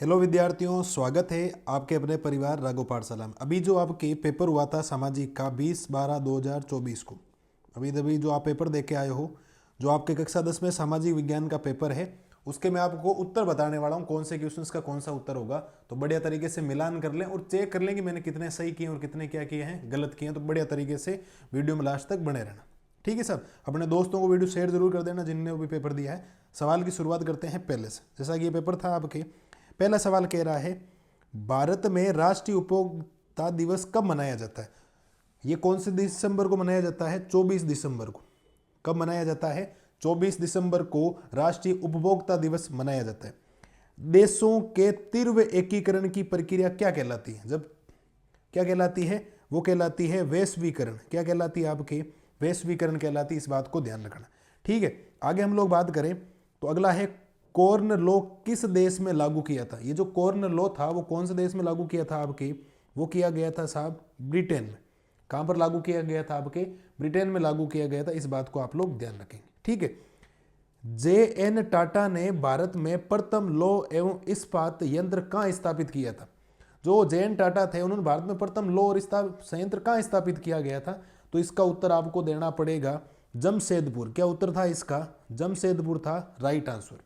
Hello विद्यार्थियों, स्वागत है आपके अपने परिवार राघव पाठशाला में। अभी जो आपके पेपर हुआ था सामाजिक का 20/12/2024 को, अभी जो आप पेपर दे के आए हो, जो आपके कक्षा 10 में सामाजिक विज्ञान का पेपर है, उसके मैं आपको उत्तर बताने वाला हूँ। कौन से क्वेश्चंस का कौन सा उत्तर होगा, तो बढ़िया तरीके से मिलान कर लें और चेक कर लें कि मैंने कितने सही किए और कितने क्या किए हैं गलत किए हैं। तो बढ़िया तरीके से वीडियो में लास्ट तक बने रहना, ठीक है सर। अपने दोस्तों को वीडियो शेयर जरूर कर देना जिनने भी पेपर दिया है। सवाल की शुरुआत करते हैं पहले से। जैसा कि ये पेपर था आपके, पहला सवाल कह रहा है भारत में राष्ट्रीय उपभोक्ता दिवस कब मनाया जाता है। ये कौन से दिसंबर को मनाया जाता है? 24 दिसंबर को। कब मनाया जाता है? 24 दिसंबर को राष्ट्रीय उपभोक्ता दिवस मनाया जाता है। देशों के तीव्र एकीकरण की प्रक्रिया क्या कहलाती है? जब क्या कहलाती है? वो कहलाती है वैश्वीकरण। क्या कहलाती है आपके? वैश्वीकरण कहलाती है। इस बात को ध्यान रखना, ठीक है। आगे हम लोग बात करें तो अगला है कॉर्न लॉ किस देश में लागू किया था। ये जो कॉर्न लॉ था वो कौन से देश में लागू किया था आपके? वो किया गया था साहब ब्रिटेन में। कहां पर लागू किया गया था आपके? ब्रिटेन में लागू किया गया था। इस बात को आप लोग ध्यान रखेंगे, ठीक है। जे.एन. टाटा ने भारत में प्रथम लौह एवं इस्पात यंत्र कहां स्थापित किया था? जो जे.एन. टाटा थे उन्होंने भारत में प्रथम लौह और इस्पात संयंत्र कहां स्थापित किया गया था? तो इसका उत्तर आपको देना पड़ेगा जमशेदपुर। क्या उत्तर था इसका? जमशेदपुर था राइट आंसर,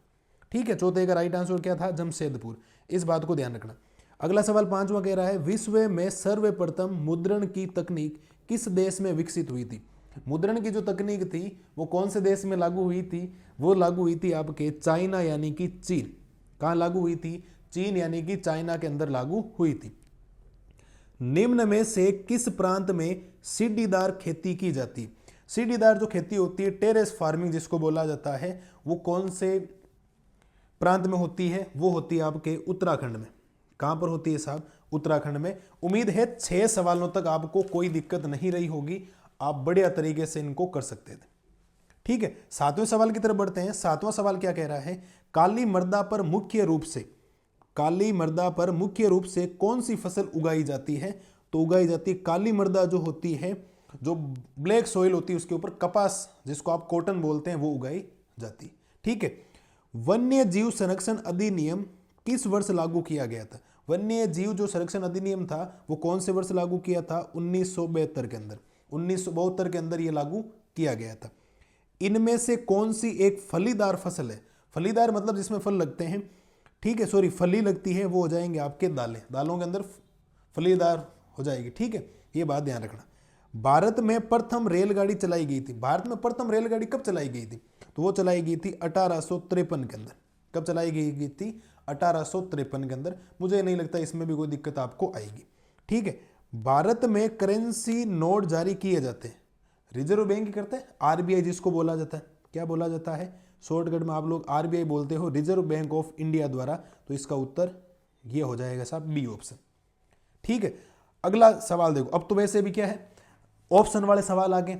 ठीक है। चौथे का राइट आंसर क्या था? जमशेदपुर। इस बात को ध्यान रखना। अगला सवाल पांचवा कह रहा है विश्व में सर्वप्रथम मुद्रण की तकनीक किस देश में विकसित हुई थी? मुद्रण की जो तकनीक थी वो कौन से देश में लागू हुई थी? वो लागू हुई थी आपके चाइना यानी कि चीन। कहां लागू हुई थी? चीन यानी कि चाइना के अंदर लागू हुई थी। निम्न में से किस प्रांत में सीढ़ीदार खेती की जाती? सीढ़ीदार जो खेती होती है, टेरेस फार्मिंग जिसको बोला जाता है, वो कौन से प्रांत में होती है? वो होती है आपके उत्तराखंड में। कहां पर होती है साहब? उत्तराखंड में। उम्मीद है 6 सवालों तक आपको कोई दिक्कत नहीं रही होगी, आप बढ़िया तरीके से इनको कर सकते थे, ठीक है। 7वें सवाल की तरफ बढ़ते हैं। 7वां सवाल क्या कह रहा है काली मृदा पर मुख्य रूप से, काली मृदा पर मुख्य रूप से कौन सी फसल उगाई जाती है? तो उगाई जाती है काली मृदा जो होती है, जो ब्लैक सॉइल होती है, उसके ऊपर कपास जिसको आप कॉटन बोलते हैं वो उगाई जाती है, ठीक है। वन्य जीव संरक्षण अधिनियम किस वर्ष लागू किया गया था? वन्य जीव जो संरक्षण अधिनियम था वो कौन से वर्ष लागू किया था? 1972 के अंदर। 1972 के अंदर ये लागू किया गया था। इनमें से कौन सी एक फलीदार फसल है? फलीदार मतलब जिसमें फल लगते हैं, ठीक है, सॉरी फली लगती है, वो हो जाएंगे आपके दालें। दालों के अंदर फलीदार हो जाएगी, ठीक है। ये बात ध्यान रखना। भारत में प्रथम रेलगाड़ी चलाई गई थी। भारत में प्रथम रेलगाड़ी कब चलाई गई थी? तो वो चलाई गई थी 1853 के अंदर। कब चलाई गई थी? 1853 के अंदर। मुझे नहीं लगता इसमें भी कोई दिक्कत आपको आएगी, ठीक है। भारत में करेंसी नोट जारी किए जाते हैं, रिजर्व बैंक करते हैं, आरबीआई जिसको बोला जाता है। क्या बोला जाता है? शॉर्टकट में आप लोग आरबीआई बोलते हो, रिजर्व बैंक ऑफ इंडिया द्वारा। तो इसका उत्तर ये हो जाएगा साहब बी ऑप्शन, ठीक है। अगला सवाल देखो, अब तो वैसे भी क्या है ऑप्शन वाले सवाल आ गए,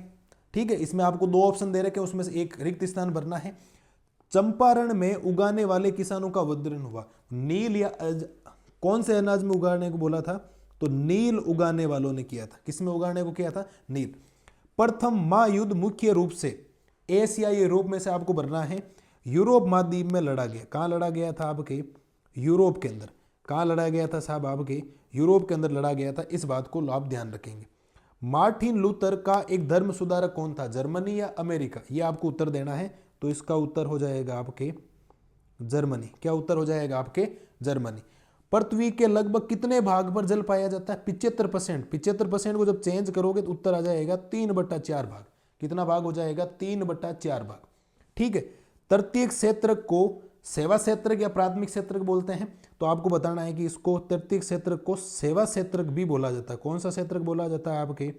ठीक है। इसमें आपको 2 ऑप्शन दे रखे, उसमें से एक रिक्त स्थान भरना है। चंपारण में उगाने वाले किसानों का उद्रेक हुआ। नील या कौन से अनाज में उगाने को बोला था? तो नील उगाने वालों ने किया था। किसमें उगाने को किया था? नील। प्रथम महायुद्ध मुख्य रूप से एशियाई यूरोप में से आपको भरना है। यूरोप महाद्वीप में लड़ा गया। कहां लड़ा गया था आपके? यूरोप के अंदर। कहां लड़ा गया था साहब? आपके यूरोप के अंदर लड़ा गया था। इस बात को आप ध्यान रखेंगे। मार्टिन लूथर का एक धर्म सुधारक कौन था? जर्मनी या अमेरिका? ये आपको उत्तर देना है। तो इसका उत्तर हो जाएगा आपके जर्मनी। क्या उत्तर हो जाएगा आपके? जर्मनी। पृथ्वी के लगभग कितने भाग पर जल पाया जाता है? 75%। 75% को जब चेंज करोगे तो उत्तर आ जाएगा 3/4 भाग। कितना भाग हो जाएगा? 3/4 भाग, ठीक है। तृतीय क्षेत्र को सेवा क्षेत्र या प्राथमिक क्षेत्र बोलते हैं। तो आपको बताना है कि इसको तृतीय क्षेत्र को सेवा क्षेत्र भी बोला जाता है। कौन सा क्षेत्र बोला जाता है आपके?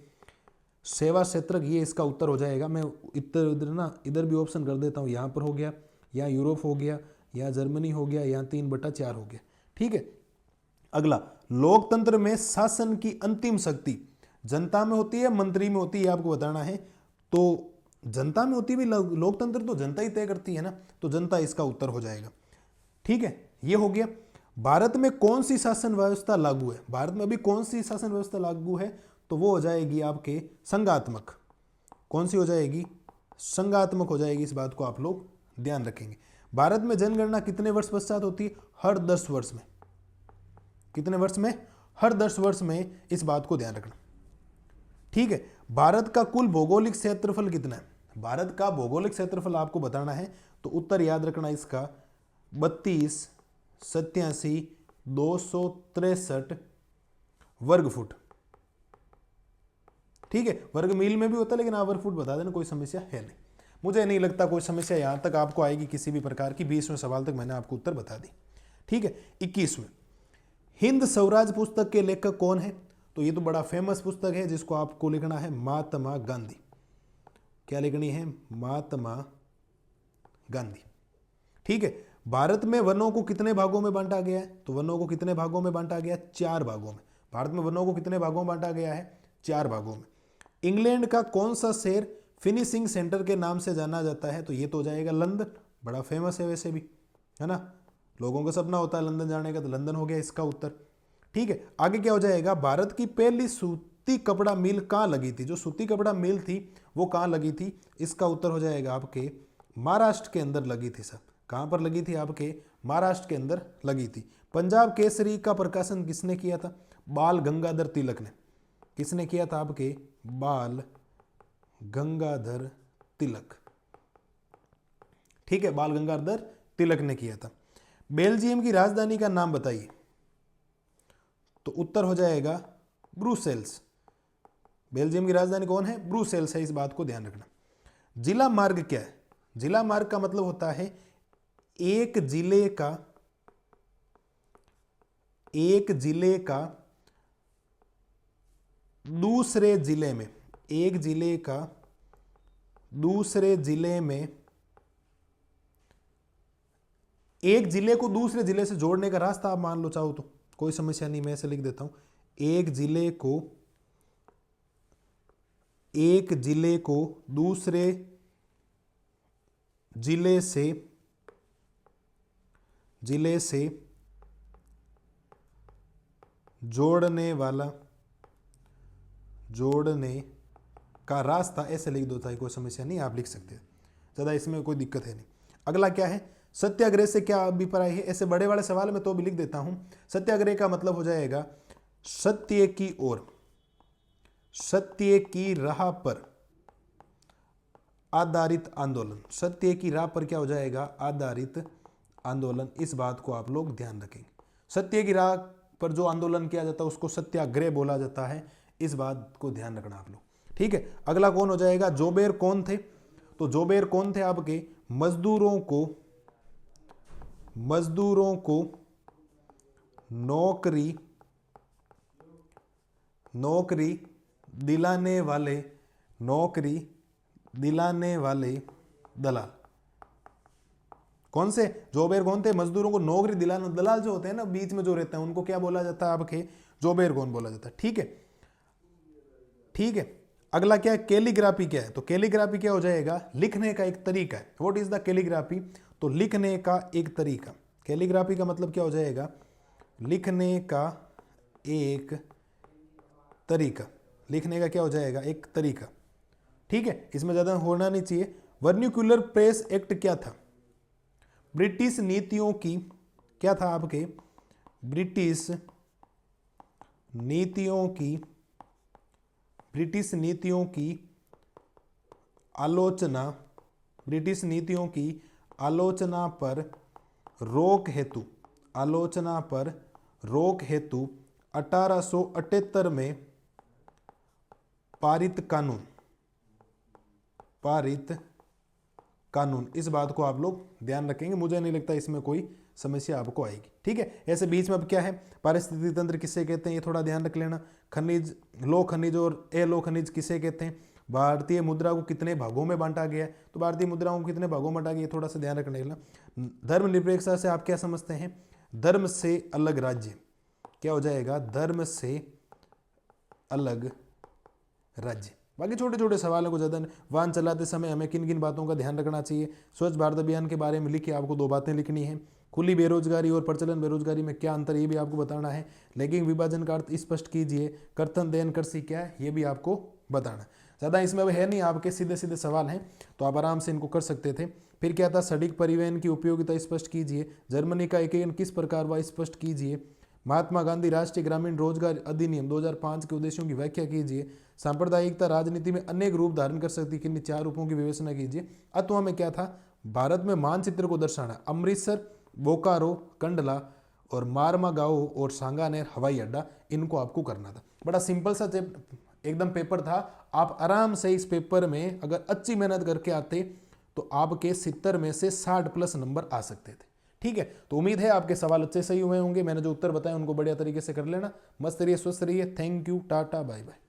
सेवा क्षेत्र। ये इसका उत्तर हो जाएगा। मैं इधर भी ऑप्शन कर देता हूँ। यहाँ पर हो गया, यहाँ यूरोप हो गया, यहाँ जर्मनी हो गया, यहाँ 3/4 हो गया, ठीक है। अगला, लोकतंत्र में शासन की अंतिम शक्ति जनता में होती है मंत्री में होती है? आपको बताना है। तो जनता में होती है भी, लोकतंत्र तो जनता ही तय करती है ना। तो जनता इसका उत्तर हो जाएगा, ठीक है। ये हो गया। भारत में कौन सी शासन व्यवस्था लागू है? भारत में अभी कौन सी शासन व्यवस्था लागू है? तो वो हो जाएगी आपके संघात्मक। कौन सी हो जाएगी? संघात्मक हो जाएगी। इस बात को आप लोग ध्यान रखेंगे। भारत में जनगणना कितने वर्ष पश्चात होती है? हर 10 वर्ष में। कितने वर्ष में? हर 10 वर्ष में, इस बात को ध्यान रखना। ठीक है, भारत का कुल भौगोलिक क्षेत्रफल कितना है? भारत का भौगोलिक क्षेत्रफल आपको बताना है, तो उत्तर याद रखना इसका 32,87,263 वर्ग फुट। ठीक है, वर्ग मील में भी होता है, लेकिन आप वर्ग फुट बता देना, कोई समस्या है नहीं। मुझे नहीं लगता कोई समस्या यहां तक आपको आएगी किसी भी प्रकार की। 20वें सवाल तक मैंने आपको उत्तर बता दी। ठीक है, 21वें, हिंद स्वराज पुस्तक के लेखक कौन है? तो ये तो बड़ा फेमस पुस्तक है, जिसको आपको लिखना है महात्मा गांधी। क्या लिखनी है? महात्मा गांधी। ठीक है, भारत में वनों को कितने भागों में बांटा गया है? तो वनों को कितने भागों में बांटा गया? 4 भागों में। भारत में वनों को कितने भागों में बांटा गया है? 4 भागों में। इंग्लैंड का कौन सा शहर फिनिशिंग सेंटर के नाम से जाना जाता है? तो ये तो हो जाएगा लंदन, बड़ा फेमस है वैसे भी, है ना, लोगों का सपना होता है लंदन जाने का, तो लंदन हो गया इसका उत्तर। ठीक है, आगे क्या हो जाएगा? भारत की पहली सूती कपड़ा मिल कहाँ लगी थी? जो सूती कपड़ा मिल थी वो कहाँ लगी थी? इसका उत्तर हो जाएगा आपके महाराष्ट्र के अंदर लगी थी। सब कहाँ पर लगी थी? आपके महाराष्ट्र के अंदर लगी थी। पंजाब केसरी का प्रकाशन किसने किया था? बाल गंगाधर तिलक ने। किसने किया था? आपके बाल गंगाधर तिलक। ठीक है, बाल गंगाधर तिलक ने किया था। बेल्जियम की राजधानी का नाम बताइए। तो उत्तर हो जाएगा ब्रुसेल्स। बेल्जियम की राजधानी कौन है? ब्रुसेल्स है, इस बात को ध्यान रखना। जिला मार्ग क्या है? जिला मार्ग का मतलब होता है एक जिले का दूसरे जिले में, एक जिले का दूसरे जिले में, एक जिले को दूसरे जिले से जोड़ने का रास्ता आप मान लो चाहो तो, कोई समस्या नहीं, मैं ऐसे लिख देता हूं। एक जिले को दूसरे जिले से जोड़ने का रास्ता, ऐसे लिख दो, चाहे कोई समस्या नहीं, आप लिख सकते हैं, ज़्यादा इसमें कोई दिक्कत है नहीं। अगला क्या है? सत्याग्रह से क्या अभिप्राय है? ऐसे बड़े वाले सवाल में तो भी लिख देता हूं। सत्याग्रह का मतलब हो जाएगा सत्य की ओर, सत्य की राह पर आधारित आंदोलन। सत्य की राह पर क्या हो जाएगा? आधारित आंदोलन। इस बात को आप लोग ध्यान रखेंगे। सत्य की राह पर जो आंदोलन किया जाता है उसको सत्याग्रह बोला जाता है, इस बात को ध्यान रखना आप लोग। ठीक है, अगला कौन हो जाएगा? जोबेर कौन थे? तो जोबेर कौन थे? आपके मजदूरों को नौकरी दिलाने वाले दलाल। कौन से? जोबेर कौन थे? मजदूरों को नौकरी दिलाने, दलाल जो होते हैं ना बीच में जो रहते हैं, उनको क्या बोला जाता है? आपके जोबेर कौन बोला जाता है। ठीक है, ठीक है, अगला क्या है? कैलीग्राफी क्या है? तो कैलीग्राफी क्या हो जाएगा? लिखने का एक तरीका है। What is the calligraphy? तो लिखने का एक तरीका। कैलीग्राफी का मतलब क्या हो जाएगा? लिखने का एक तरीका। लिखने का क्या हो जाएगा? एक तरीका। ठीक है, इसमें ज्यादा होना नहीं चाहिए। वर्निकुलर प्रेस एक्ट क्या था? ब्रिटिश नीतियों की, क्या था आपके? ब्रिटिश नीतियों की आलोचना पर रोक हेतु 1878 में पारित कानून। इस बात को आप लोग ध्यान रखेंगे, मुझे नहीं लगता इसमें कोई समस्या आपको आएगी। ठीक है, ऐसे बीच में अब क्या है? पारिस्थितिक तंत्र किसे कहते हैं, ये थोड़ा ध्यान रख लेना। खनिज, लो खनिज और अलो खनिज किसे कहते हैं? भारतीय मुद्रा को कितने भागों में बांटा गया है? तो भारतीय मुद्राओं को कितने भागों में बांटा गया, थोड़ा सा ध्यान रखने का। धर्मनिरपेक्षता से आप क्या समझते हैं? धर्म से अलग राज्य। क्या हो जाएगा? धर्म से अलग राज्य। बाकी छोटे छोटे सवालों को ज़्यादा। वाहन चलाते समय हमें किन किन बातों का ध्यान रखना चाहिए? स्वच्छ भारत अभियान के बारे में लिखिए, आपको 2 बातें लिखनी है। खुली बेरोजगारी और प्रचलन बेरोजगारी में क्या अंतर, ये भी आपको बताना है। लैंगिक विभाजन का अर्थ स्पष्ट कीजिए। कर्तन देन कृषि क्या है, ये भी आपको बताना। ज़्यादा इसमें अब है नहीं, आपके सीधे सीधे सवाल हैं, तो आप आराम से इनको कर सकते थे। फिर क्या था? सड़क परिवहन की उपयोगिता स्पष्ट कीजिए। जर्मनी का एकीकरण किस प्रकार हुआ, स्पष्ट कीजिए। महात्मा गांधी राष्ट्रीय ग्रामीण रोजगार अधिनियम 2005 के उद्देश्यों की व्याख्या कीजिए। सांप्रदायिकता राजनीति में अनेक रूप धारण कर सकती है, किन्हीं 4 रूपों की विवेचना कीजिए। अथवा में क्या था, भारत में मानचित्र को दर्शाना, अमृतसर, बोकारो, कंडला और मारमागाओ और सांगानेर हवाई अड्डा, इनको आपको करना था। बड़ा सिंपल सा एकदम पेपर था। आप आराम से इस पेपर में अगर अच्छी मेहनत करके आते तो आपके 70 में से 60 प्लस नंबर आ सकते थे। ठीक है, तो उम्मीद है आपके सवाल अच्छे सही हुए होंगे। मैंने जो उत्तर बताए उनको बढ़िया तरीके से कर लेना। मस्त रहिए, स्वस्थ रहिए। थैंक यू, टाटा, बाय बाय।